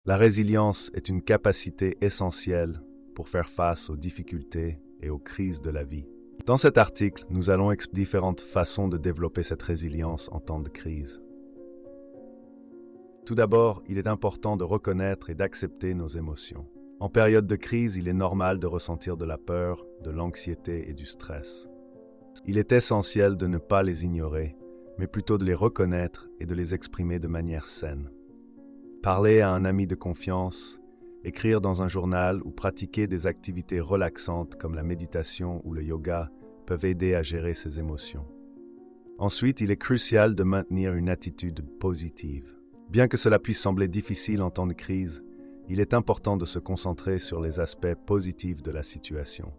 La résilience est une capacité essentielle pour faire face aux difficultés et aux crises de la vie. Dans cet article, nous allons explorer différentes façons de développer cette résilience en temps de crise. Tout d'abord, il est important de reconnaître et d'accepter nos émotions. En période de crise, il est normal de ressentir de la peur, de l'anxiété et du stress. Il est essentiel de ne pas les ignorer, mais plutôt de les reconnaître et de les exprimer de manière saine. Parler à un ami de confiance, écrire dans un journal ou pratiquer des activités relaxantes comme la méditation ou le yoga peuvent aider à gérer ces émotions. Ensuite, il est crucial de maintenir une attitude positive. Bien que cela puisse sembler difficile en temps de crise, il est important de se concentrer sur les aspects positifs de la situation.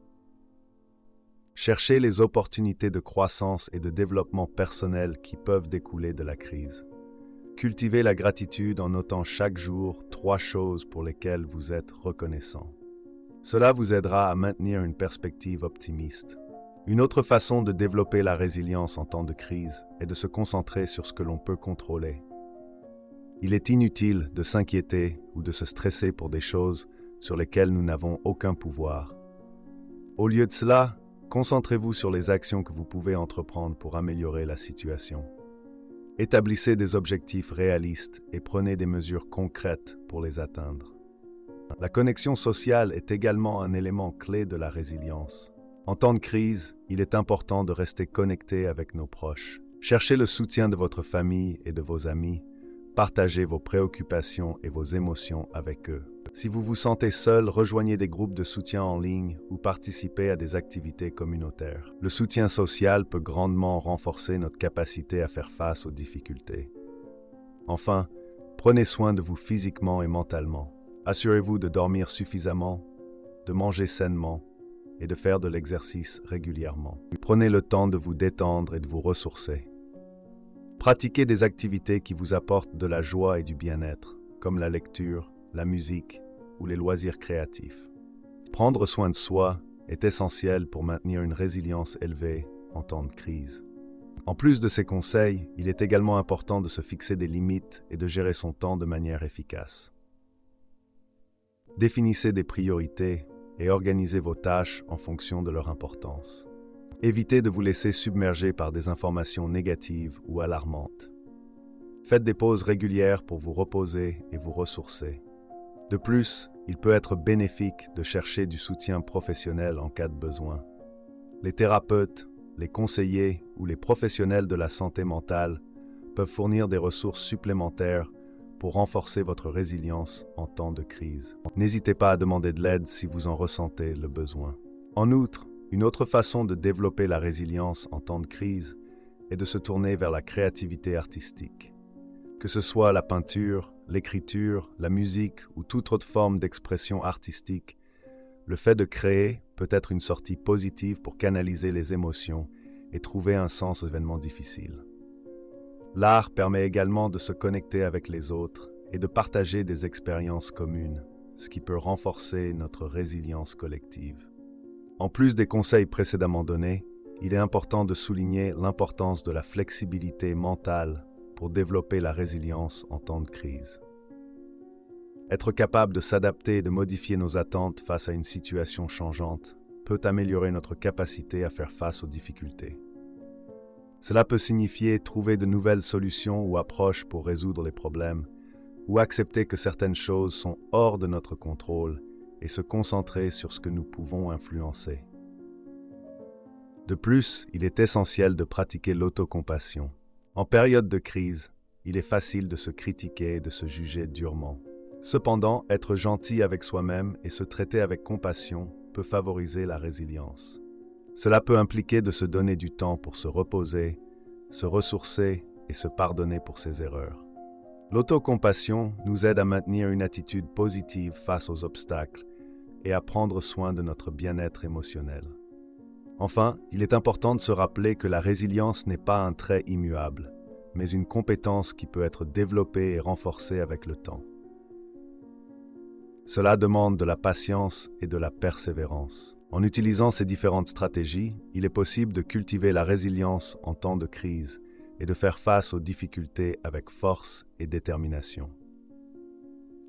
Cherchez les opportunités de croissance et de développement personnel qui peuvent découler de la crise. Cultivez la gratitude en notant chaque jour 3 choses pour lesquelles vous êtes reconnaissant. Cela vous aidera à maintenir une perspective optimiste. Une autre façon de développer la résilience en temps de crise est de se concentrer sur ce que l'on peut contrôler. Il est inutile de s'inquiéter ou de se stresser pour des choses sur lesquelles nous n'avons aucun pouvoir. Au lieu de cela, concentrez-vous sur les actions que vous pouvez entreprendre pour améliorer la situation. Établissez des objectifs réalistes et prenez des mesures concrètes pour les atteindre. La connexion sociale est également un élément clé de la résilience. En temps de crise, il est important de rester connecté avec nos proches. Cherchez le soutien de votre famille et de vos amis. Partagez vos préoccupations et vos émotions avec eux. Si vous vous sentez seul, rejoignez des groupes de soutien en ligne ou participez à des activités communautaires. Le soutien social peut grandement renforcer notre capacité à faire face aux difficultés. Enfin, prenez soin de vous physiquement et mentalement. Assurez-vous de dormir suffisamment, de manger sainement et de faire de l'exercice régulièrement. Prenez le temps de vous détendre et de vous ressourcer. Pratiquez des activités qui vous apportent de la joie et du bien-être, comme la lecture, la musique ou les loisirs créatifs. Prendre soin de soi est essentiel pour maintenir une résilience élevée en temps de crise. En plus de ces conseils, il est également important de se fixer des limites et de gérer son temps de manière efficace. Définissez des priorités et organisez vos tâches en fonction de leur importance. Évitez de vous laisser submerger par des informations négatives ou alarmantes. Faites des pauses régulières pour vous reposer et vous ressourcer. De plus, il peut être bénéfique de chercher du soutien professionnel en cas de besoin. Les thérapeutes, les conseillers ou les professionnels de la santé mentale peuvent fournir des ressources supplémentaires pour renforcer votre résilience en temps de crise. N'hésitez pas à demander de l'aide si vous en ressentez le besoin. En outre, une autre façon de développer la résilience en temps de crise est de se tourner vers la créativité artistique. Que ce soit la peinture, l'écriture, la musique ou toute autre forme d'expression artistique, le fait de créer peut être une sortie positive pour canaliser les émotions et trouver un sens aux événements difficiles. L'art permet également de se connecter avec les autres et de partager des expériences communes, ce qui peut renforcer notre résilience collective. En plus des conseils précédemment donnés, il est important de souligner l'importance de la flexibilité mentale pour développer la résilience en temps de crise. Être capable de s'adapter et de modifier nos attentes face à une situation changeante peut améliorer notre capacité à faire face aux difficultés. Cela peut signifier trouver de nouvelles solutions ou approches pour résoudre les problèmes, ou accepter que certaines choses sont hors de notre contrôle et se concentrer sur ce que nous pouvons influencer. De plus, il est essentiel de pratiquer l'autocompassion. En période de crise, il est facile de se critiquer et de se juger durement. Cependant, être gentil avec soi-même et se traiter avec compassion peut favoriser la résilience. Cela peut impliquer de se donner du temps pour se reposer, se ressourcer et se pardonner pour ses erreurs. L'autocompassion nous aide à maintenir une attitude positive face aux obstacles et à prendre soin de notre bien-être émotionnel. Enfin, il est important de se rappeler que la résilience n'est pas un trait immuable, mais une compétence qui peut être développée et renforcée avec le temps. Cela demande de la patience et de la persévérance. En utilisant ces différentes stratégies, il est possible de cultiver la résilience en temps de crise et de faire face aux difficultés avec force et détermination.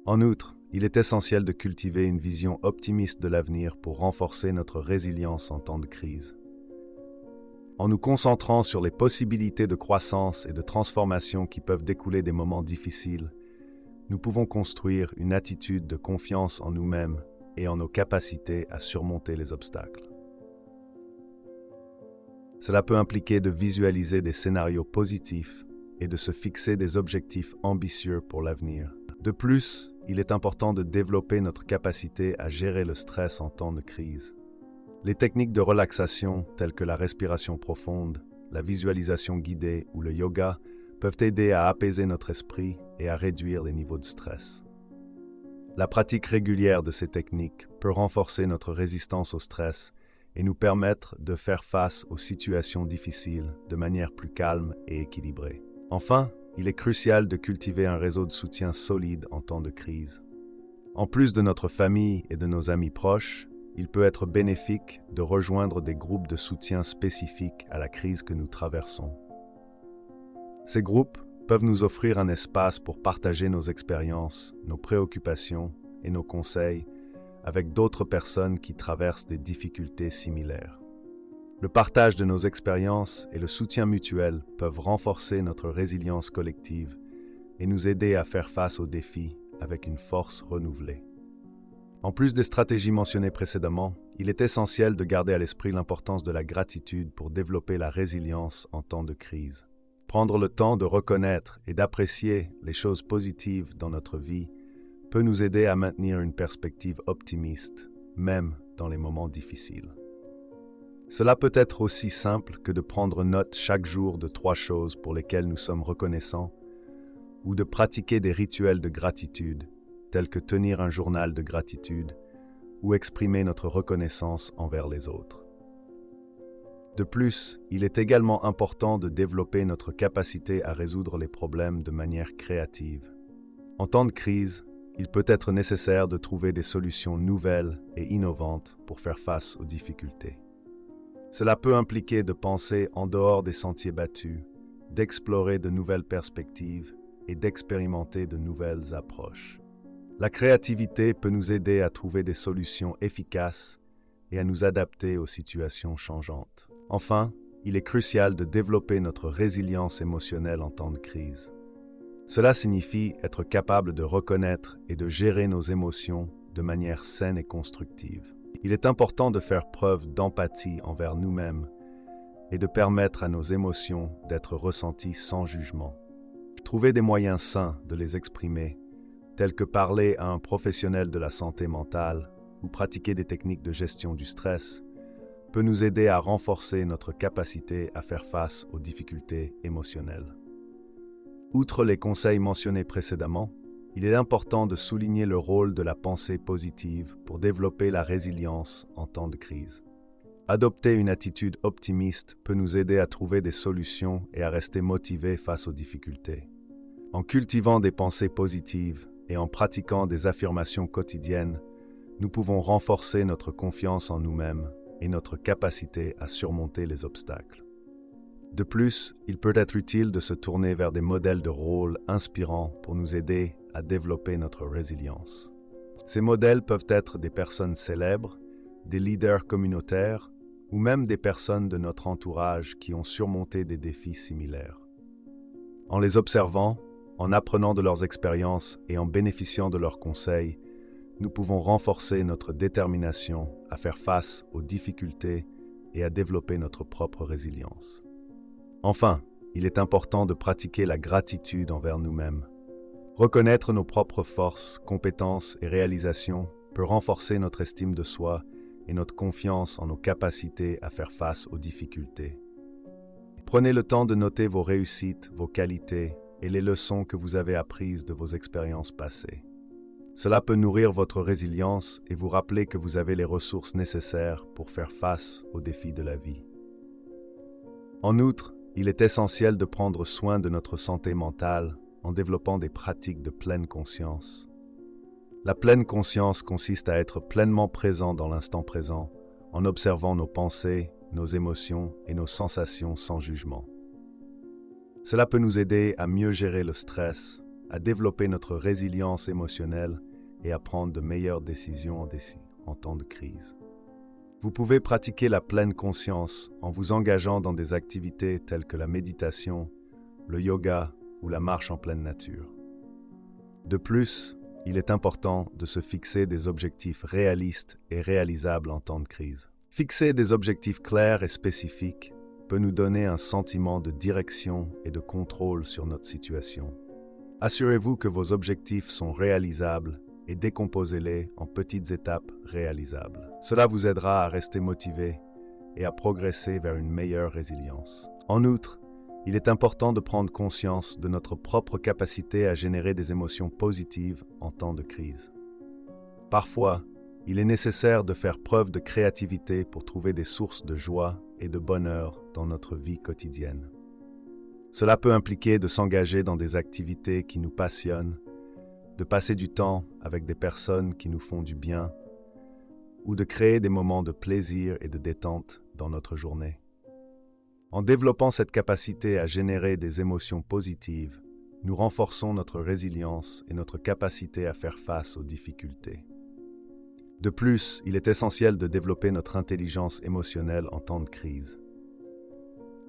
En outre, il est essentiel de cultiver une vision optimiste de l'avenir pour renforcer notre résilience en temps de crise. En nous concentrant sur les possibilités de croissance et de transformation qui peuvent découler des moments difficiles, nous pouvons construire une attitude de confiance en nous-mêmes et en nos capacités à surmonter les obstacles. Cela peut impliquer de visualiser des scénarios positifs et de se fixer des objectifs ambitieux pour l'avenir. De plus, il est important de développer notre capacité à gérer le stress en temps de crise. Les techniques de relaxation telles que la respiration profonde, la visualisation guidée ou le yoga peuvent aider à apaiser notre esprit et à réduire les niveaux de stress. La pratique régulière de ces techniques peut renforcer notre résistance au stress et nous permettre de faire face aux situations difficiles de manière plus calme et équilibrée. Enfin, il est crucial de cultiver un réseau de soutien solide en temps de crise. En plus de notre famille et de nos amis proches, il peut être bénéfique de rejoindre des groupes de soutien spécifiques à la crise que nous traversons. Ces groupes peuvent nous offrir un espace pour partager nos expériences, nos préoccupations et nos conseils avec d'autres personnes qui traversent des difficultés similaires. Le partage de nos expériences et le soutien mutuel peuvent renforcer notre résilience collective et nous aider à faire face aux défis avec une force renouvelée. En plus des stratégies mentionnées précédemment, il est essentiel de garder à l'esprit l'importance de la gratitude pour développer la résilience en temps de crise. Prendre le temps de reconnaître et d'apprécier les choses positives dans notre vie peut nous aider à maintenir une perspective optimiste, même dans les moments difficiles. Cela peut être aussi simple que de prendre note chaque jour de 3 choses pour lesquelles nous sommes reconnaissants, ou de pratiquer des rituels de gratitude, tels que tenir un journal de gratitude, ou exprimer notre reconnaissance envers les autres. De plus, il est également important de développer notre capacité à résoudre les problèmes de manière créative. En temps de crise, il peut être nécessaire de trouver des solutions nouvelles et innovantes pour faire face aux difficultés. Cela peut impliquer de penser en dehors des sentiers battus, d'explorer de nouvelles perspectives et d'expérimenter de nouvelles approches. La créativité peut nous aider à trouver des solutions efficaces et à nous adapter aux situations changeantes. Enfin, il est crucial de développer notre résilience émotionnelle en temps de crise. Cela signifie être capable de reconnaître et de gérer nos émotions de manière saine et constructive. Il est important de faire preuve d'empathie envers nous-mêmes et de permettre à nos émotions d'être ressenties sans jugement. Trouver des moyens sains de les exprimer, tels que parler à un professionnel de la santé mentale ou pratiquer des techniques de gestion du stress, peut nous aider à renforcer notre capacité à faire face aux difficultés émotionnelles. Outre les conseils mentionnés précédemment, il est important de souligner le rôle de la pensée positive pour développer la résilience en temps de crise. Adopter une attitude optimiste peut nous aider à trouver des solutions et à rester motivés face aux difficultés. En cultivant des pensées positives et en pratiquant des affirmations quotidiennes, nous pouvons renforcer notre confiance en nous-mêmes et notre capacité à surmonter les obstacles. De plus, il peut être utile de se tourner vers des modèles de rôle inspirants pour nous aider à développer notre résilience. Ces modèles peuvent être des personnes célèbres, des leaders communautaires ou même des personnes de notre entourage qui ont surmonté des défis similaires. En les observant, en apprenant de leurs expériences et en bénéficiant de leurs conseils, nous pouvons renforcer notre détermination à faire face aux difficultés et à développer notre propre résilience. Enfin, il est important de pratiquer la gratitude envers nous-mêmes. Reconnaître nos propres forces, compétences et réalisations peut renforcer notre estime de soi et notre confiance en nos capacités à faire face aux difficultés. Prenez le temps de noter vos réussites, vos qualités et les leçons que vous avez apprises de vos expériences passées. Cela peut nourrir votre résilience et vous rappeler que vous avez les ressources nécessaires pour faire face aux défis de la vie. En outre, il est essentiel de prendre soin de notre santé mentale en développant des pratiques de pleine conscience. La pleine conscience consiste à être pleinement présent dans l'instant présent, en observant nos pensées, nos émotions et nos sensations sans jugement. Cela peut nous aider à mieux gérer le stress, à développer notre résilience émotionnelle et à prendre de meilleures décisions en temps de crise. Vous pouvez pratiquer la pleine conscience en vous engageant dans des activités telles que la méditation, le yoga ou la marche en pleine nature. De plus, il est important de se fixer des objectifs réalistes et réalisables en temps de crise. Fixer des objectifs clairs et spécifiques peut nous donner un sentiment de direction et de contrôle sur notre situation. Assurez-vous que vos objectifs sont réalisables et décomposez-les en petites étapes réalisables. Cela vous aidera à rester motivé et à progresser vers une meilleure résilience. En outre, il est important de prendre conscience de notre propre capacité à générer des émotions positives en temps de crise. Parfois, il est nécessaire de faire preuve de créativité pour trouver des sources de joie et de bonheur dans notre vie quotidienne. Cela peut impliquer de s'engager dans des activités qui nous passionnent, de passer du temps avec des personnes qui nous font du bien, ou de créer des moments de plaisir et de détente dans notre journée. En développant cette capacité à générer des émotions positives, nous renforçons notre résilience et notre capacité à faire face aux difficultés. De plus, il est essentiel de développer notre intelligence émotionnelle en temps de crise.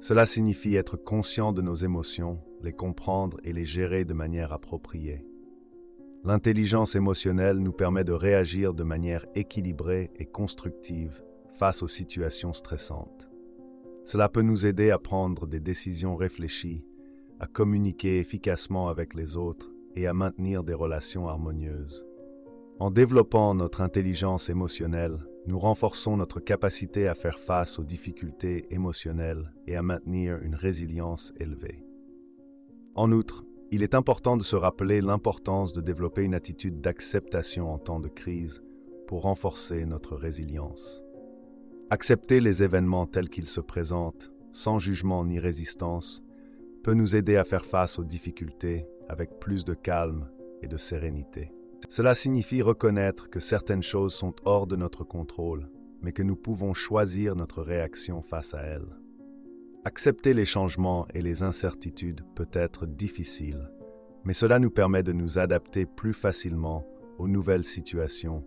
Cela signifie être conscient de nos émotions, les comprendre et les gérer de manière appropriée. L'intelligence émotionnelle nous permet de réagir de manière équilibrée et constructive face aux situations stressantes. Cela peut nous aider à prendre des décisions réfléchies, à communiquer efficacement avec les autres et à maintenir des relations harmonieuses. En développant notre intelligence émotionnelle, nous renforçons notre capacité à faire face aux difficultés émotionnelles et à maintenir une résilience élevée. En outre, il est important de se rappeler l'importance de développer une attitude d'acceptation en temps de crise pour renforcer notre résilience. Accepter les événements tels qu'ils se présentent, sans jugement ni résistance, peut nous aider à faire face aux difficultés avec plus de calme et de sérénité. Cela signifie reconnaître que certaines choses sont hors de notre contrôle, mais que nous pouvons choisir notre réaction face à elles. Accepter les changements et les incertitudes peut être difficile, mais cela nous permet de nous adapter plus facilement aux nouvelles situations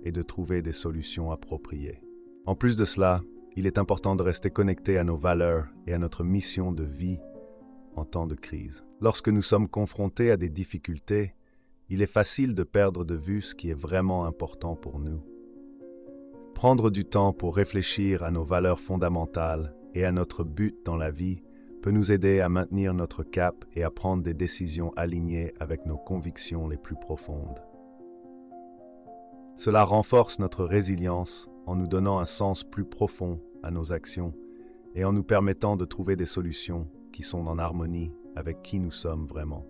et de trouver des solutions appropriées. En plus de cela, il est important de rester connecté à nos valeurs et à notre mission de vie en temps de crise. Lorsque nous sommes confrontés à des difficultés, il est facile de perdre de vue ce qui est vraiment important pour nous. Prendre du temps pour réfléchir à nos valeurs fondamentales et à notre but dans la vie peut nous aider à maintenir notre cap et à prendre des décisions alignées avec nos convictions les plus profondes. Cela renforce notre résilience en nous donnant un sens plus profond à nos actions et en nous permettant de trouver des solutions qui sont en harmonie avec qui nous sommes vraiment.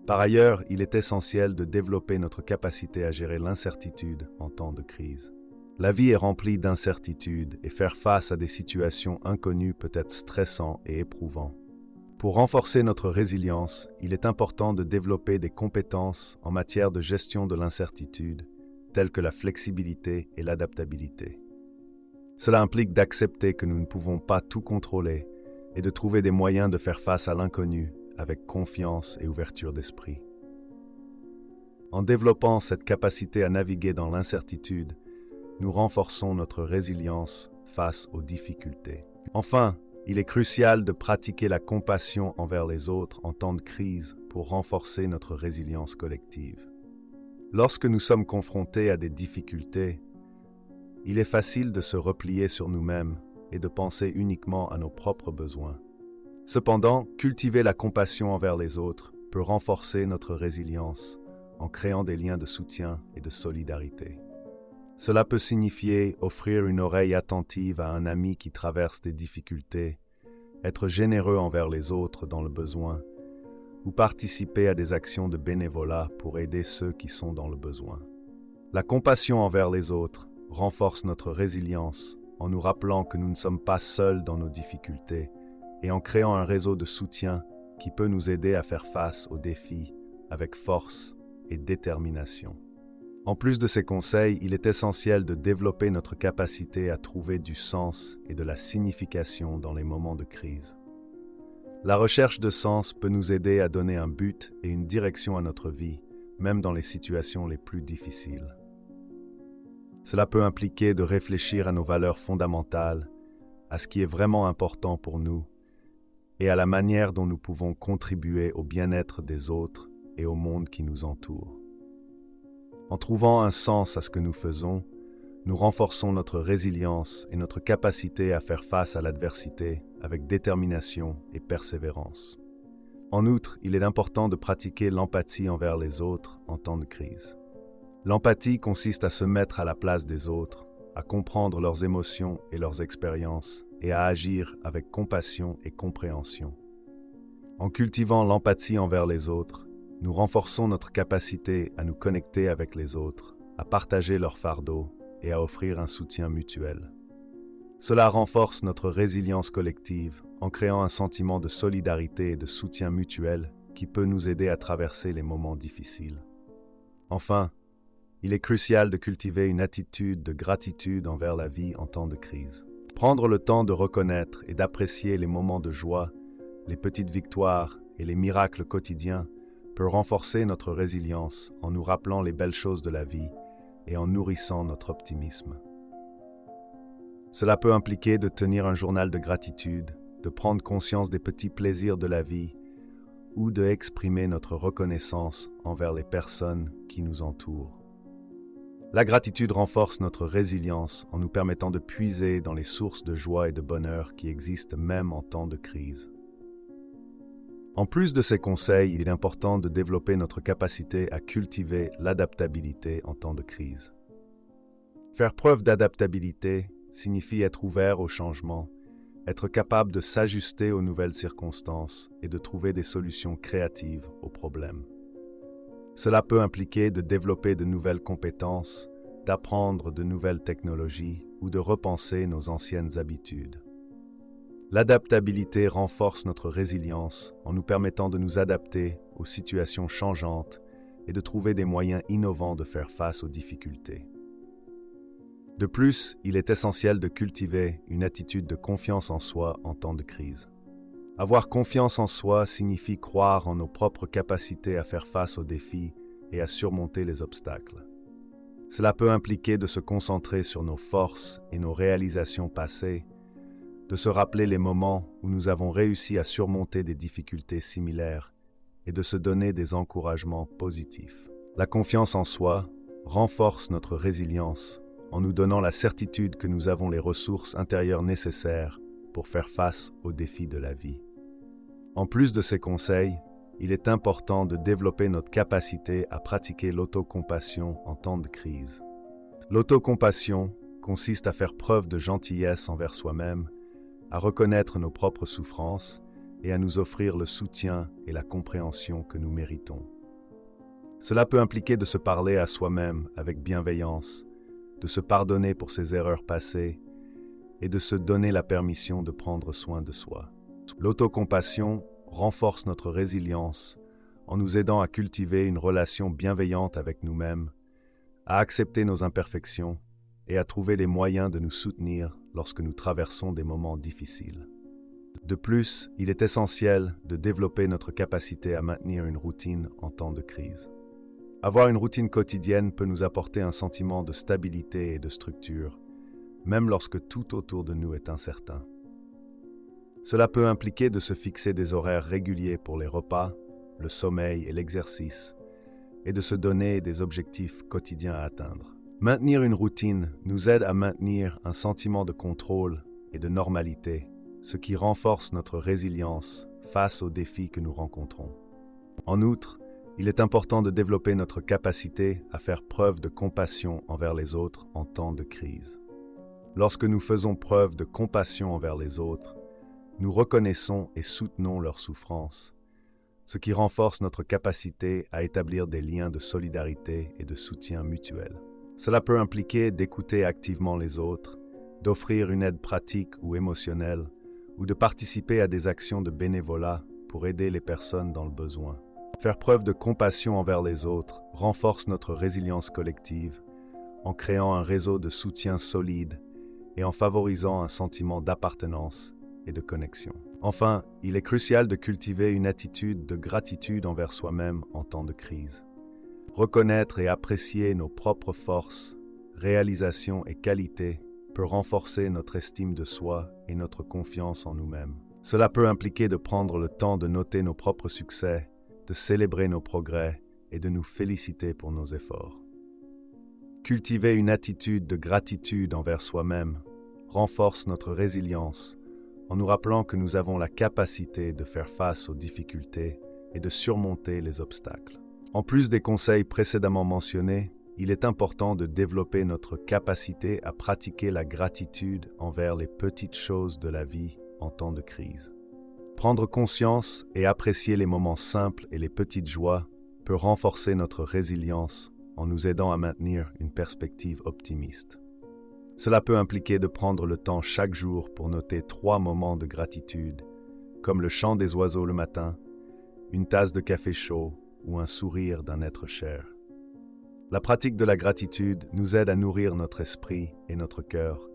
Par ailleurs, il est essentiel de développer notre capacité à gérer l'incertitude en temps de crise. La vie est remplie d'incertitudes et faire face à des situations inconnues peut être stressant et éprouvant. Pour renforcer notre résilience, il est important de développer des compétences en matière de gestion de l'incertitude, telles que la flexibilité et l'adaptabilité. Cela implique d'accepter que nous ne pouvons pas tout contrôler et de trouver des moyens de faire face à l'inconnu avec confiance et ouverture d'esprit. En développant cette capacité à naviguer dans l'incertitude, nous renforçons notre résilience face aux difficultés. Enfin, il est crucial de pratiquer la compassion envers les autres en temps de crise pour renforcer notre résilience collective. Lorsque nous sommes confrontés à des difficultés, il est facile de se replier sur nous-mêmes et de penser uniquement à nos propres besoins. Cependant, cultiver la compassion envers les autres peut renforcer notre résilience en créant des liens de soutien et de solidarité. Cela peut signifier offrir une oreille attentive à un ami qui traverse des difficultés, être généreux envers les autres dans le besoin, ou participer à des actions de bénévolat pour aider ceux qui sont dans le besoin. La compassion envers les autres renforce notre résilience en nous rappelant que nous ne sommes pas seuls dans nos difficultés et en créant un réseau de soutien qui peut nous aider à faire face aux défis avec force et détermination. En plus de ces conseils, il est essentiel de développer notre capacité à trouver du sens et de la signification dans les moments de crise. La recherche de sens peut nous aider à donner un but et une direction à notre vie, même dans les situations les plus difficiles. Cela peut impliquer de réfléchir à nos valeurs fondamentales, à ce qui est vraiment important pour nous, et à la manière dont nous pouvons contribuer au bien-être des autres et au monde qui nous entoure. En trouvant un sens à ce que nous faisons, nous renforçons notre résilience et notre capacité à faire face à l'adversité avec détermination et persévérance. En outre, il est important de pratiquer l'empathie envers les autres en temps de crise. L'empathie consiste à se mettre à la place des autres, à comprendre leurs émotions et leurs expériences et à agir avec compassion et compréhension. En cultivant l'empathie envers les autres, nous renforçons notre capacité à nous connecter avec les autres, à partager leurs fardeaux et à offrir un soutien mutuel. Cela renforce notre résilience collective en créant un sentiment de solidarité et de soutien mutuel qui peut nous aider à traverser les moments difficiles. Enfin, il est crucial de cultiver une attitude de gratitude envers la vie en temps de crise. Prendre le temps de reconnaître et d'apprécier les moments de joie, les petites victoires et les miracles quotidiens peut renforcer notre résilience en nous rappelant les belles choses de la vie et en nourrissant notre optimisme. Cela peut impliquer de tenir un journal de gratitude, de prendre conscience des petits plaisirs de la vie ou de exprimer notre reconnaissance envers les personnes qui nous entourent. La gratitude renforce notre résilience en nous permettant de puiser dans les sources de joie et de bonheur qui existent même en temps de crise. En plus de ces conseils, il est important de développer notre capacité à cultiver l'adaptabilité en temps de crise. Faire preuve d'adaptabilité signifie être ouvert au changement, être capable de s'ajuster aux nouvelles circonstances et de trouver des solutions créatives aux problèmes. Cela peut impliquer de développer de nouvelles compétences, d'apprendre de nouvelles technologies ou de repenser nos anciennes habitudes. L'adaptabilité renforce notre résilience en nous permettant de nous adapter aux situations changeantes et de trouver des moyens innovants de faire face aux difficultés. De plus, il est essentiel de cultiver une attitude de confiance en soi en temps de crise. Avoir confiance en soi signifie croire en nos propres capacités à faire face aux défis et à surmonter les obstacles. Cela peut impliquer de se concentrer sur nos forces et nos réalisations passées, de se rappeler les moments où nous avons réussi à surmonter des difficultés similaires et de se donner des encouragements positifs. La confiance en soi renforce notre résilience en nous donnant la certitude que nous avons les ressources intérieures nécessaires pour faire face aux défis de la vie. En plus de ces conseils, il est important de développer notre capacité à pratiquer l'autocompassion en temps de crise. L'autocompassion consiste à faire preuve de gentillesse envers soi-même, à reconnaître nos propres souffrances et à nous offrir le soutien et la compréhension que nous méritons. Cela peut impliquer de se parler à soi-même avec bienveillance, de se pardonner pour ses erreurs passées et de se donner la permission de prendre soin de soi. L'autocompassion renforce notre résilience en nous aidant à cultiver une relation bienveillante avec nous-mêmes, à accepter nos imperfections et à trouver les moyens de nous soutenir lorsque nous traversons des moments difficiles. De plus, il est essentiel de développer notre capacité à maintenir une routine en temps de crise. Avoir une routine quotidienne peut nous apporter un sentiment de stabilité et de structure, même lorsque tout autour de nous est incertain. Cela peut impliquer de se fixer des horaires réguliers pour les repas, le sommeil et l'exercice, et de se donner des objectifs quotidiens à atteindre. Maintenir une routine nous aide à maintenir un sentiment de contrôle et de normalité, ce qui renforce notre résilience face aux défis que nous rencontrons. En outre, il est important de développer notre capacité à faire preuve de compassion envers les autres en temps de crise. Lorsque nous faisons preuve de compassion envers les autres, nous reconnaissons et soutenons leurs souffrances, ce qui renforce notre capacité à établir des liens de solidarité et de soutien mutuel. Cela peut impliquer d'écouter activement les autres, d'offrir une aide pratique ou émotionnelle, ou de participer à des actions de bénévolat pour aider les personnes dans le besoin. Faire preuve de compassion envers les autres renforce notre résilience collective en créant un réseau de soutien solide et en favorisant un sentiment d'appartenance et de connexion. Enfin, il est crucial de cultiver une attitude de gratitude envers soi-même en temps de crise. Reconnaître et apprécier nos propres forces, réalisations et qualités peut renforcer notre estime de soi et notre confiance en nous-mêmes. Cela peut impliquer de prendre le temps de noter nos propres succès, de célébrer nos progrès et de nous féliciter pour nos efforts. Cultiver une attitude de gratitude envers soi-même renforce notre résilience en nous rappelant que nous avons la capacité de faire face aux difficultés et de surmonter les obstacles. En plus des conseils précédemment mentionnés, il est important de développer notre capacité à pratiquer la gratitude envers les petites choses de la vie en temps de crise. Prendre conscience et apprécier les moments simples et les petites joies peut renforcer notre résilience en nous aidant à maintenir une perspective optimiste. Cela peut impliquer de prendre le temps chaque jour pour noter 3 moments de gratitude, comme le chant des oiseaux le matin, une tasse de café chaud ou un sourire d'un être cher. La pratique de la gratitude nous aide à nourrir notre esprit et notre cœur,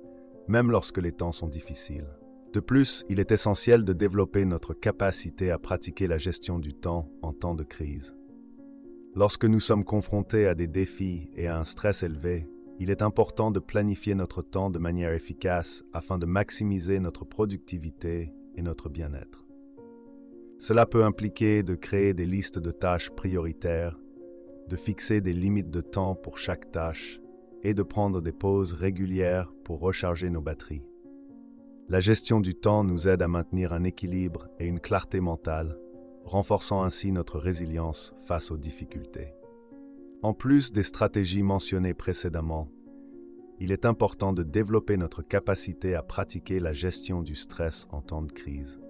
même lorsque les temps sont difficiles. De plus, il est essentiel de développer notre capacité à pratiquer la gestion du temps en temps de crise. Lorsque nous sommes confrontés à des défis et à un stress élevé, il est important de planifier notre temps de manière efficace afin de maximiser notre productivité et notre bien-être. Cela peut impliquer de créer des listes de tâches prioritaires, de fixer des limites de temps pour chaque tâche et de prendre des pauses régulières pour recharger nos batteries. La gestion du temps nous aide à maintenir un équilibre et une clarté mentale, renforçant ainsi notre résilience face aux difficultés. En plus des stratégies mentionnées précédemment, il est important de développer notre capacité à pratiquer la gestion du stress en temps de crise.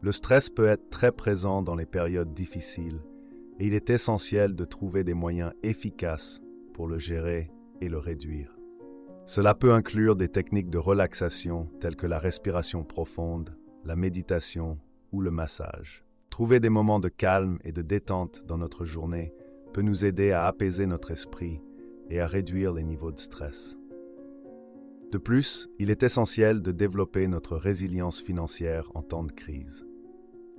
Le stress peut être très présent dans les périodes difficiles et il est essentiel de trouver des moyens efficaces pour le gérer et le réduire. Cela peut inclure des techniques de relaxation telles que la respiration profonde, la méditation ou le massage. Trouver des moments de calme et de détente dans notre journée peut nous aider à apaiser notre esprit et à réduire les niveaux de stress. De plus, il est essentiel de développer notre résilience financière en temps de crise.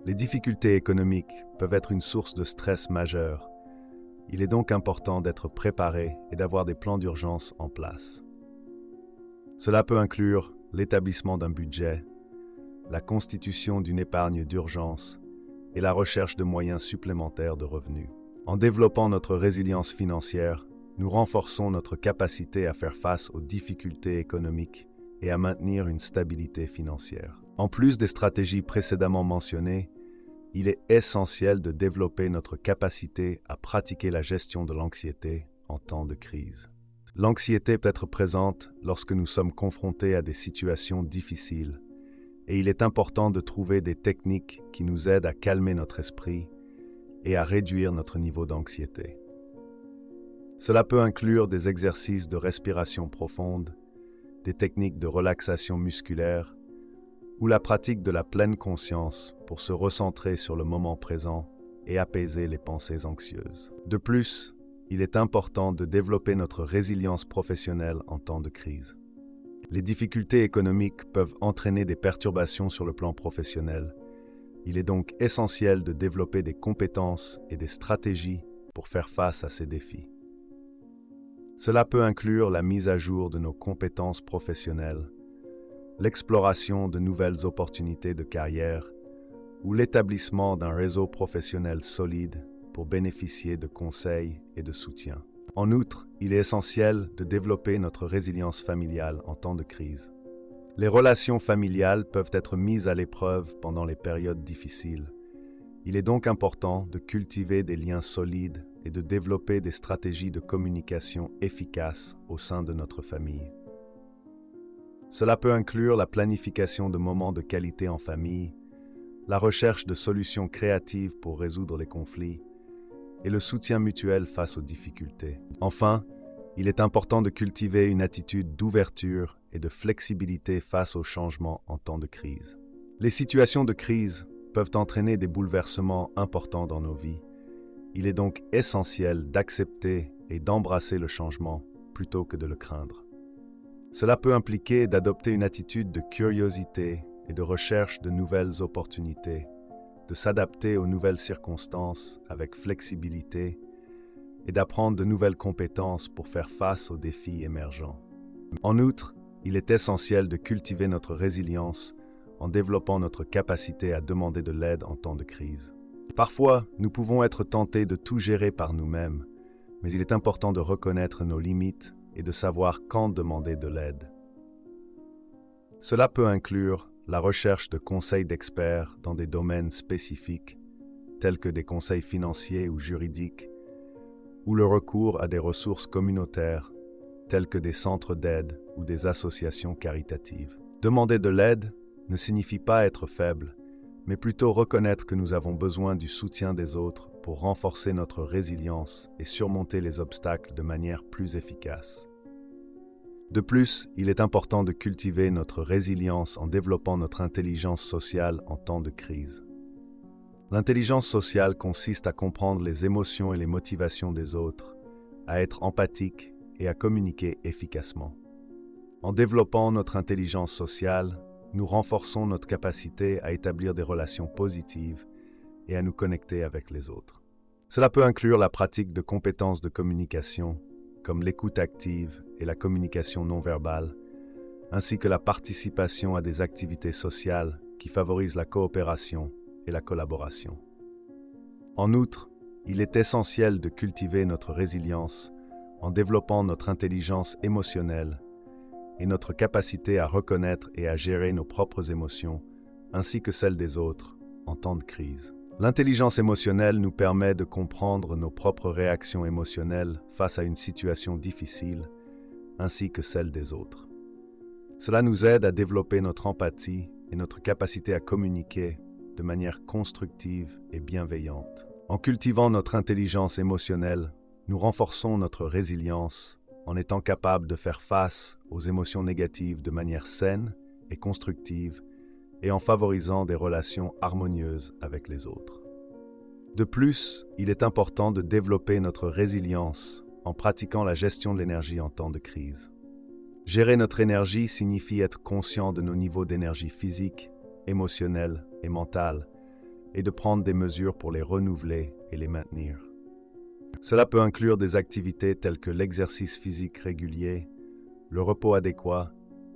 Les difficultés économiques peuvent être une source de stress majeure. Il est donc important d'être préparé et d'avoir des plans d'urgence en place. Cela peut inclure l'établissement d'un budget, la constitution d'une épargne d'urgence et la recherche de moyens supplémentaires de revenus. En développant notre résilience financière, nous renforçons notre capacité à faire face aux difficultés économiques et à maintenir une stabilité financière. En plus des stratégies précédemment mentionnées, il est essentiel de développer notre capacité à pratiquer la gestion de l'anxiété en temps de crise. L'anxiété peut être présente lorsque nous sommes confrontés à des situations difficiles, et il est important de trouver des techniques qui nous aident à calmer notre esprit et à réduire notre niveau d'anxiété. Cela peut inclure des exercices de respiration profonde, des techniques de relaxation musculaire ou la pratique de la pleine conscience pour se recentrer sur le moment présent et apaiser les pensées anxieuses. De plus, il est important de développer notre résilience professionnelle en temps de crise. Les difficultés économiques peuvent entraîner des perturbations sur le plan professionnel. Il est donc essentiel de développer des compétences et des stratégies pour faire face à ces défis. Cela peut inclure la mise à jour de nos compétences professionnelles, l'exploration de nouvelles opportunités de carrière ou l'établissement d'un réseau professionnel solide pour bénéficier de conseils et de soutien. En outre, il est essentiel de développer notre résilience familiale en temps de crise. Les relations familiales peuvent être mises à l'épreuve pendant les périodes difficiles. Il est donc important de cultiver des liens solides et de développer des stratégies de communication efficaces au sein de notre famille. Cela peut inclure la planification de moments de qualité en famille, la recherche de solutions créatives pour résoudre les conflits et le soutien mutuel face aux difficultés. Enfin, il est important de cultiver une attitude d'ouverture et de flexibilité face aux changements en temps de crise. Les situations de crise peuvent entraîner des bouleversements importants dans nos vies. Il est donc essentiel d'accepter et d'embrasser le changement plutôt que de le craindre. Cela peut impliquer d'adopter une attitude de curiosité et de recherche de nouvelles opportunités, de s'adapter aux nouvelles circonstances avec flexibilité et d'apprendre de nouvelles compétences pour faire face aux défis émergents. En outre, il est essentiel de cultiver notre résilience en développant notre capacité à demander de l'aide en temps de crise. Parfois, nous pouvons être tentés de tout gérer par nous-mêmes, mais il est important de reconnaître nos limites et de savoir quand demander de l'aide. Cela peut inclure la recherche de conseils d'experts dans des domaines spécifiques, tels que des conseils financiers ou juridiques, ou le recours à des ressources communautaires, telles que des centres d'aide ou des associations caritatives. Demander de l'aide ne signifie pas être faible, mais plutôt reconnaître que nous avons besoin du soutien des autres pour renforcer notre résilience et surmonter les obstacles de manière plus efficace. De plus, il est important de cultiver notre résilience en développant notre intelligence sociale en temps de crise. L'intelligence sociale consiste à comprendre les émotions et les motivations des autres, à être empathique et à communiquer efficacement. En développant notre intelligence sociale, nous renforçons notre capacité à établir des relations positives et à nous connecter avec les autres. Cela peut inclure la pratique de compétences de communication, comme l'écoute active et la communication non verbale, ainsi que la participation à des activités sociales qui favorisent la coopération et la collaboration. En outre, il est essentiel de cultiver notre résilience en développant notre intelligence émotionnelle et notre capacité à reconnaître et à gérer nos propres émotions, ainsi que celles des autres, en temps de crise. L'intelligence émotionnelle nous permet de comprendre nos propres réactions émotionnelles face à une situation difficile, ainsi que celles des autres. Cela nous aide à développer notre empathie et notre capacité à communiquer de manière constructive et bienveillante. En cultivant notre intelligence émotionnelle, nous renforçons notre résilience en étant capables de faire face aux émotions négatives de manière saine et constructive et en favorisant des relations harmonieuses avec les autres. De plus, il est important de développer notre résilience en pratiquant la gestion de l'énergie en temps de crise. Gérer notre énergie signifie être conscient de nos niveaux d'énergie physique, émotionnelle et mentale, et de prendre des mesures pour les renouveler et les maintenir. Cela peut inclure des activités telles que l'exercice physique régulier, le repos adéquat,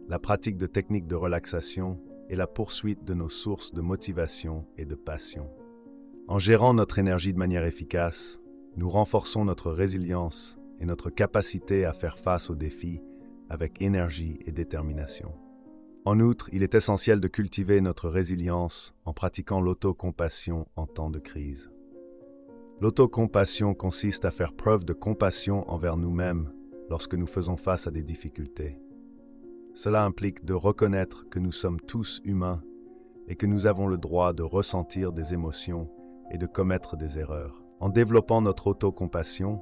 la pratique de techniques de relaxation et la poursuite de nos sources de motivation et de passion. En gérant notre énergie de manière efficace, nous renforçons notre résilience et notre capacité à faire face aux défis avec énergie et détermination. En outre, il est essentiel de cultiver notre résilience en pratiquant l'autocompassion en temps de crise. L'autocompassion consiste à faire preuve de compassion envers nous-mêmes lorsque nous faisons face à des difficultés. Cela implique de reconnaître que nous sommes tous humains et que nous avons le droit de ressentir des émotions et de commettre des erreurs. En développant notre autocompassion,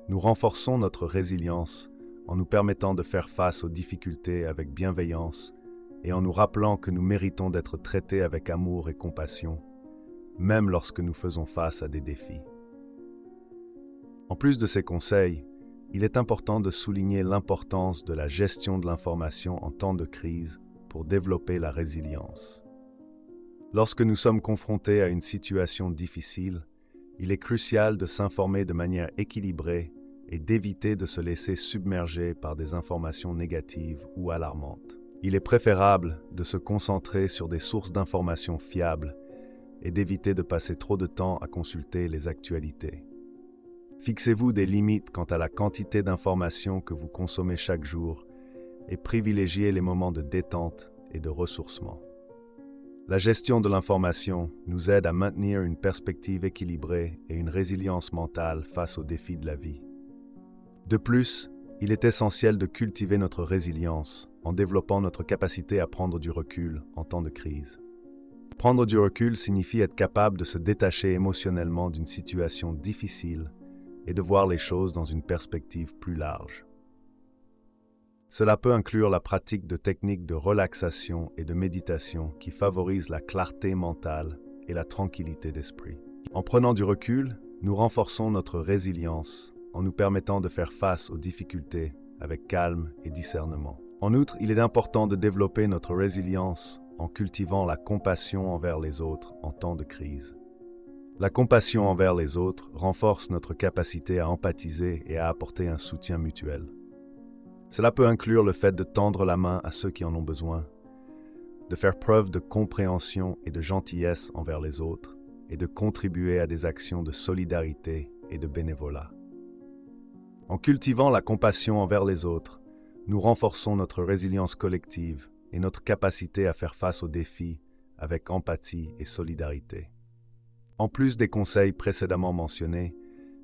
nous renforçons notre résilience en nous permettant de faire face aux difficultés avec bienveillance et en nous rappelant que nous méritons d'être traités avec amour et compassion, même lorsque nous faisons face à des défis. En plus de ces conseils, il est important de souligner l'importance de la gestion de l'information en temps de crise pour développer la résilience. Lorsque nous sommes confrontés à une situation difficile, il est crucial de s'informer de manière équilibrée et d'éviter de se laisser submerger par des informations négatives ou alarmantes. Il est préférable de se concentrer sur des sources d'informations fiables et d'éviter de passer trop de temps à consulter les actualités. Fixez-vous des limites quant à la quantité d'informations que vous consommez chaque jour et privilégiez les moments de détente et de ressourcement. La gestion de l'information nous aide à maintenir une perspective équilibrée et une résilience mentale face aux défis de la vie. De plus, il est essentiel de cultiver notre résilience en développant notre capacité à prendre du recul en temps de crise. Prendre du recul signifie être capable de se détacher émotionnellement d'une situation difficile et de voir les choses dans une perspective plus large. Cela peut inclure la pratique de techniques de relaxation et de méditation qui favorisent la clarté mentale et la tranquillité d'esprit. En prenant du recul, nous renforçons notre résilience en nous permettant de faire face aux difficultés avec calme et discernement. En outre, il est important de développer notre résilience en cultivant la compassion envers les autres en temps de crise. La compassion envers les autres renforce notre capacité à empathiser et à apporter un soutien mutuel. Cela peut inclure le fait de tendre la main à ceux qui en ont besoin, de faire preuve de compréhension et de gentillesse envers les autres, et de contribuer à des actions de solidarité et de bénévolat. En cultivant la compassion envers les autres, nous renforçons notre résilience collective et notre capacité à faire face aux défis avec empathie et solidarité. En plus des conseils précédemment mentionnés,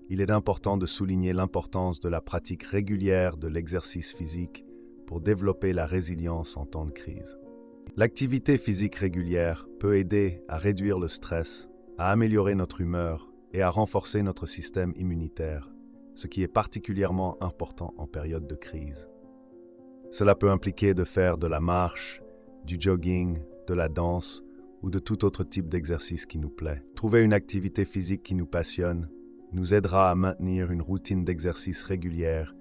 il est important de souligner l'importance de la pratique régulière de l'exercice physique pour développer la résilience en temps de crise. L'activité physique régulière peut aider à réduire le stress, à améliorer notre humeur et à renforcer notre système immunitaire, ce qui est particulièrement important en période de crise. Cela peut impliquer de faire de la marche, du jogging, de la danse ou de tout autre type d'exercice qui nous plaît. Trouver une activité physique qui nous passionne nous aidera à maintenir une routine d'exercice régulière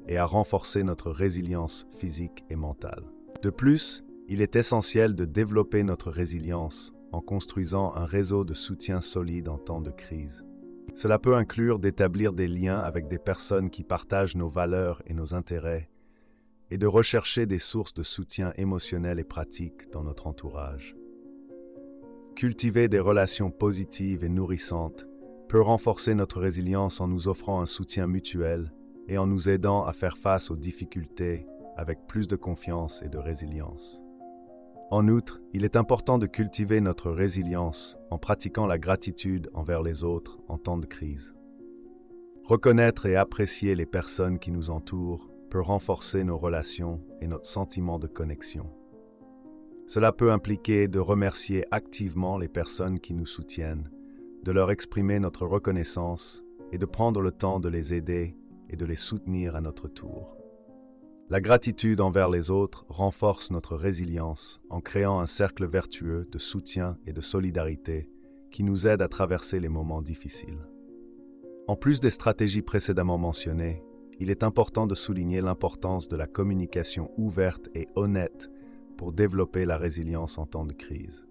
et à renforcer notre résilience physique et mentale. De plus, il est essentiel de développer notre résilience en construisant un réseau de soutien solide en temps de crise. Cela peut inclure d'établir des liens avec des personnes qui partagent nos valeurs et nos intérêts et de rechercher des sources de soutien émotionnel et pratique dans notre entourage. Cultiver des relations positives et nourrissantes peut renforcer notre résilience en nous offrant un soutien mutuel et en nous aidant à faire face aux difficultés avec plus de confiance et de résilience. En outre, il est important de cultiver notre résilience en pratiquant la gratitude envers les autres en temps de crise. Reconnaître et apprécier les personnes qui nous entourent peut renforcer nos relations et notre sentiment de connexion. Cela peut impliquer de remercier activement les personnes qui nous soutiennent, de leur exprimer notre reconnaissance et de prendre le temps de les aider et de les soutenir à notre tour. La gratitude envers les autres renforce notre résilience en créant un cercle vertueux de soutien et de solidarité qui nous aide à traverser les moments difficiles. En plus des stratégies précédemment mentionnées, il est important de souligner l'importance de la communication ouverte et honnête pour développer la résilience en temps de crise.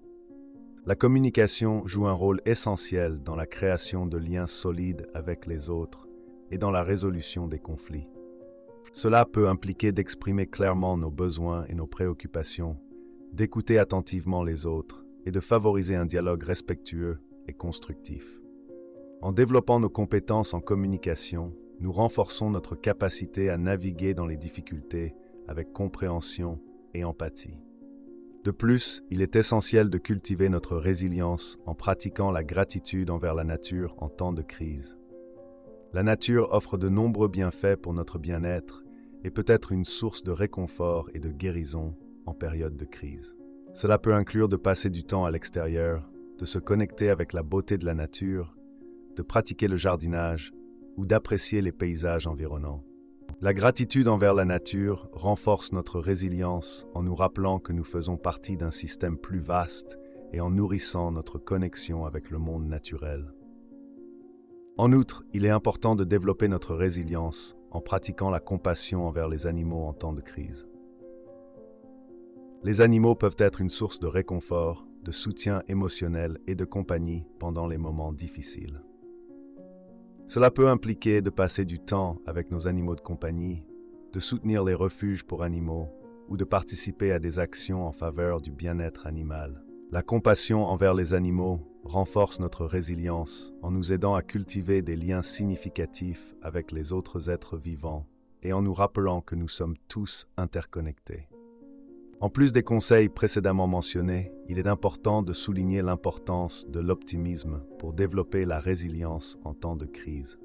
La communication joue un rôle essentiel dans la création de liens solides avec les autres et dans la résolution des conflits. Cela peut impliquer d'exprimer clairement nos besoins et nos préoccupations, d'écouter attentivement les autres et de favoriser un dialogue respectueux et constructif. En développant nos compétences en communication, nous renforçons notre capacité à naviguer dans les difficultés avec compréhension et empathie. De plus, il est essentiel de cultiver notre résilience en pratiquant la gratitude envers la nature en temps de crise. La nature offre de nombreux bienfaits pour notre bien-être et peut être une source de réconfort et de guérison en période de crise. Cela peut inclure de passer du temps à l'extérieur, de se connecter avec la beauté de la nature, de pratiquer le jardinage ou d'apprécier les paysages environnants. La gratitude envers la nature renforce notre résilience en nous rappelant que nous faisons partie d'un système plus vaste et en nourrissant notre connexion avec le monde naturel. En outre, il est important de développer notre résilience en pratiquant la compassion envers les animaux en temps de crise. Les animaux peuvent être une source de réconfort, de soutien émotionnel et de compagnie pendant les moments difficiles. Cela peut impliquer de passer du temps avec nos animaux de compagnie, de soutenir les refuges pour animaux ou de participer à des actions en faveur du bien-être animal. La compassion envers les animaux renforce notre résilience en nous aidant à cultiver des liens significatifs avec les autres êtres vivants et en nous rappelant que nous sommes tous interconnectés. En plus des conseils précédemment mentionnés, il est important de souligner l'importance de l'optimisme pour développer la résilience en temps de crise.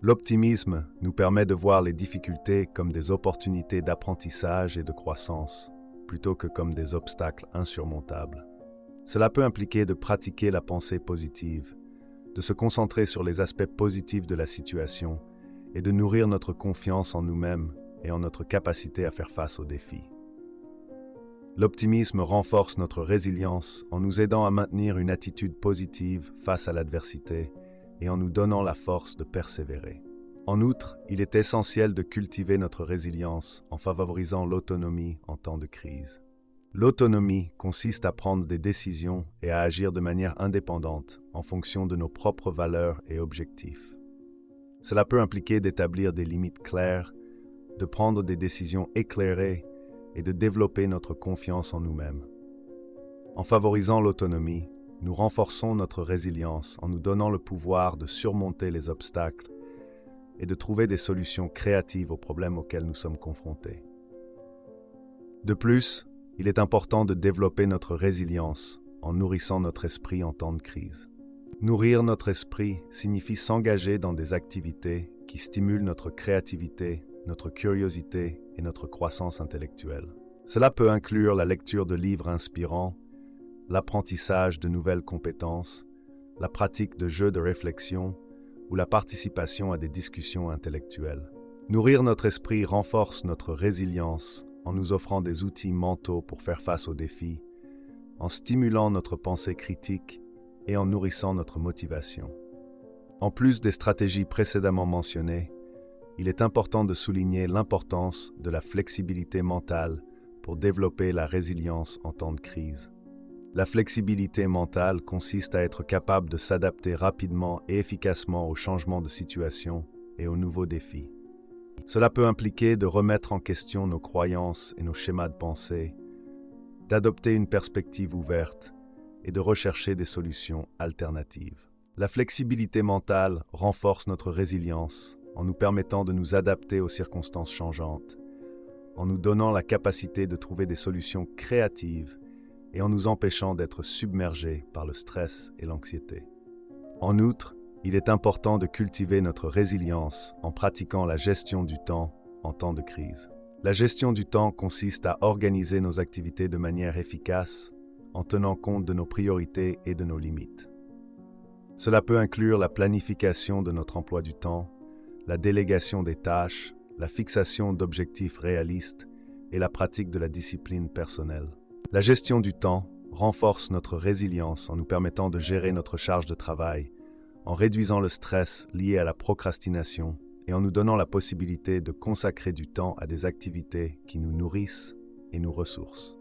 L'optimisme nous permet de voir les difficultés comme des opportunités d'apprentissage et de croissance, plutôt que comme des obstacles insurmontables. Cela peut impliquer de pratiquer la pensée positive, de se concentrer sur les aspects positifs de la situation et de nourrir notre confiance en nous-mêmes et en notre capacité à faire face aux défis. L'optimisme renforce notre résilience en nous aidant à maintenir une attitude positive face à l'adversité et en nous donnant la force de persévérer. En outre, il est essentiel de cultiver notre résilience en favorisant l'autonomie en temps de crise. L'autonomie consiste à prendre des décisions et à agir de manière indépendante en fonction de nos propres valeurs et objectifs. Cela peut impliquer d'établir des limites claires, de prendre des décisions éclairées et de développer notre confiance en nous-mêmes. En favorisant l'autonomie, nous renforçons notre résilience en nous donnant le pouvoir de surmonter les obstacles et de trouver des solutions créatives aux problèmes auxquels nous sommes confrontés. De plus, il est important de développer notre résilience en nourrissant notre esprit en temps de crise. Nourrir notre esprit signifie s'engager dans des activités qui stimulent notre créativité, notre curiosité et notre croissance intellectuelle. Cela peut inclure la lecture de livres inspirants, l'apprentissage de nouvelles compétences, la pratique de jeux de réflexion ou la participation à des discussions intellectuelles. Nourrir notre esprit renforce notre résilience en nous offrant des outils mentaux pour faire face aux défis, en stimulant notre pensée critique et en nourrissant notre motivation. En plus des stratégies précédemment mentionnées, il est important de souligner l'importance de la flexibilité mentale pour développer la résilience en temps de crise. La flexibilité mentale consiste à être capable de s'adapter rapidement et efficacement aux changements de situation et aux nouveaux défis. Cela peut impliquer de remettre en question nos croyances et nos schémas de pensée, d'adopter une perspective ouverte et de rechercher des solutions alternatives. La flexibilité mentale renforce notre résilience en nous permettant de nous adapter aux circonstances changeantes, en nous donnant la capacité de trouver des solutions créatives et en nous empêchant d'être submergés par le stress et l'anxiété. En outre, il est important de cultiver notre résilience en pratiquant la gestion du temps en temps de crise. La gestion du temps consiste à organiser nos activités de manière efficace en tenant compte de nos priorités et de nos limites. Cela peut inclure la planification de notre emploi du temps, la délégation des tâches, la fixation d'objectifs réalistes et la pratique de la discipline personnelle. La gestion du temps renforce notre résilience en nous permettant de gérer notre charge de travail, en réduisant le stress lié à la procrastination et en nous donnant la possibilité de consacrer du temps à des activités qui nous nourrissent et nous ressourcent.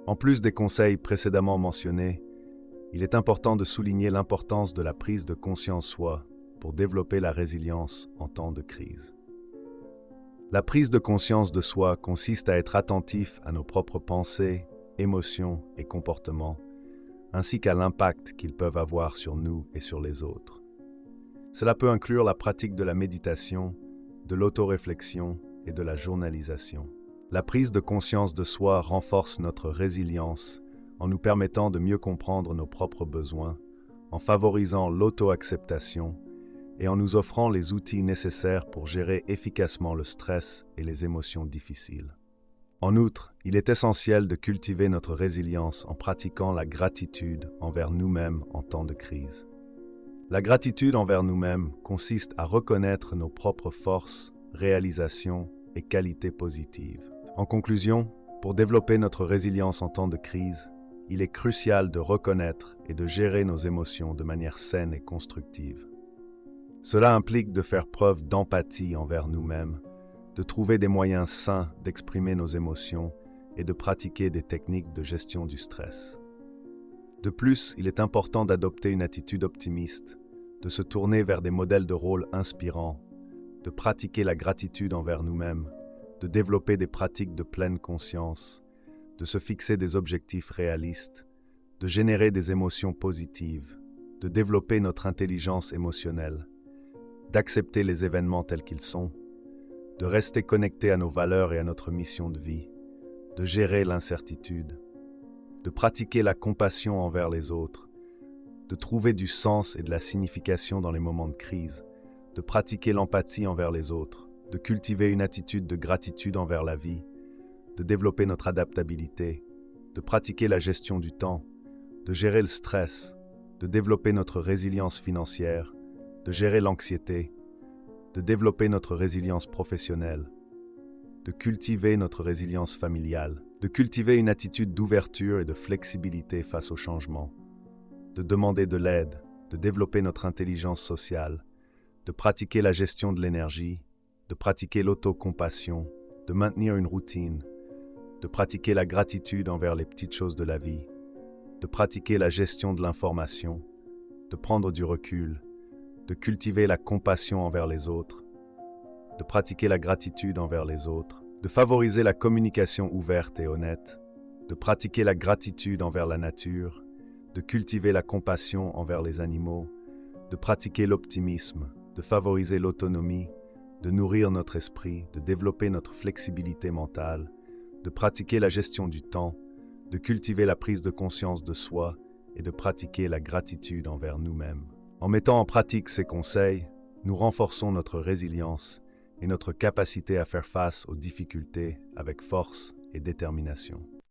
En plus des conseils précédemment mentionnés, il est important de souligner l'importance de la prise de conscience soi pour développer la résilience en temps de crise. La prise de conscience de soi consiste à être attentif à nos propres pensées, émotions et comportements, ainsi qu'à l'impact qu'ils peuvent avoir sur nous et sur les autres. Cela peut inclure la pratique de la méditation, de l'autoréflexion et de la journalisation. La prise de conscience de soi renforce notre résilience en nous permettant de mieux comprendre nos propres besoins, en favorisant l'auto-acceptation et en nous offrant les outils nécessaires pour gérer efficacement le stress et les émotions difficiles. En outre, il est essentiel de cultiver notre résilience en pratiquant la gratitude envers nous-mêmes en temps de crise. La gratitude envers nous-mêmes consiste à reconnaître nos propres forces, réalisations et qualités positives. En conclusion, pour développer notre résilience en temps de crise, il est crucial de reconnaître et de gérer nos émotions de manière saine et constructive. Cela implique de faire preuve d'empathie envers nous-mêmes, de trouver des moyens sains d'exprimer nos émotions et de pratiquer des techniques de gestion du stress. De plus, il est important d'adopter une attitude optimiste, de se tourner vers des modèles de rôle inspirants, de pratiquer la gratitude envers nous-mêmes, de développer des pratiques de pleine conscience, de se fixer des objectifs réalistes, de générer des émotions positives, de développer notre intelligence émotionnelle, d'accepter les événements tels qu'ils sont, de rester connecté à nos valeurs et à notre mission de vie, de gérer l'incertitude, de pratiquer la compassion envers les autres, de trouver du sens et de la signification dans les moments de crise, de pratiquer l'empathie envers les autres, de cultiver une attitude de gratitude envers la vie, de développer notre adaptabilité, de pratiquer la gestion du temps, de gérer le stress, de développer notre résilience financière, de gérer l'anxiété, de développer notre résilience professionnelle, de cultiver notre résilience familiale, de cultiver une attitude d'ouverture et de flexibilité face au changement, de demander de l'aide, de développer notre intelligence sociale, de pratiquer la gestion de l'énergie, de pratiquer l'autocompassion, de maintenir une routine, de pratiquer la gratitude envers les petites choses de la vie, de pratiquer la gestion de l'information, de prendre du recul, de cultiver la compassion envers les autres, de pratiquer la gratitude envers les autres, de favoriser la communication ouverte et honnête, de pratiquer la gratitude envers la nature, de cultiver la compassion envers les animaux, de pratiquer l'optimisme, de favoriser l'autonomie, de nourrir notre esprit, de développer notre flexibilité mentale, de pratiquer la gestion du temps, de cultiver la prise de conscience de soi et de pratiquer la gratitude envers nous-mêmes. En mettant en pratique ces conseils, nous renforçons notre résilience et notre capacité à faire face aux difficultés avec force et détermination.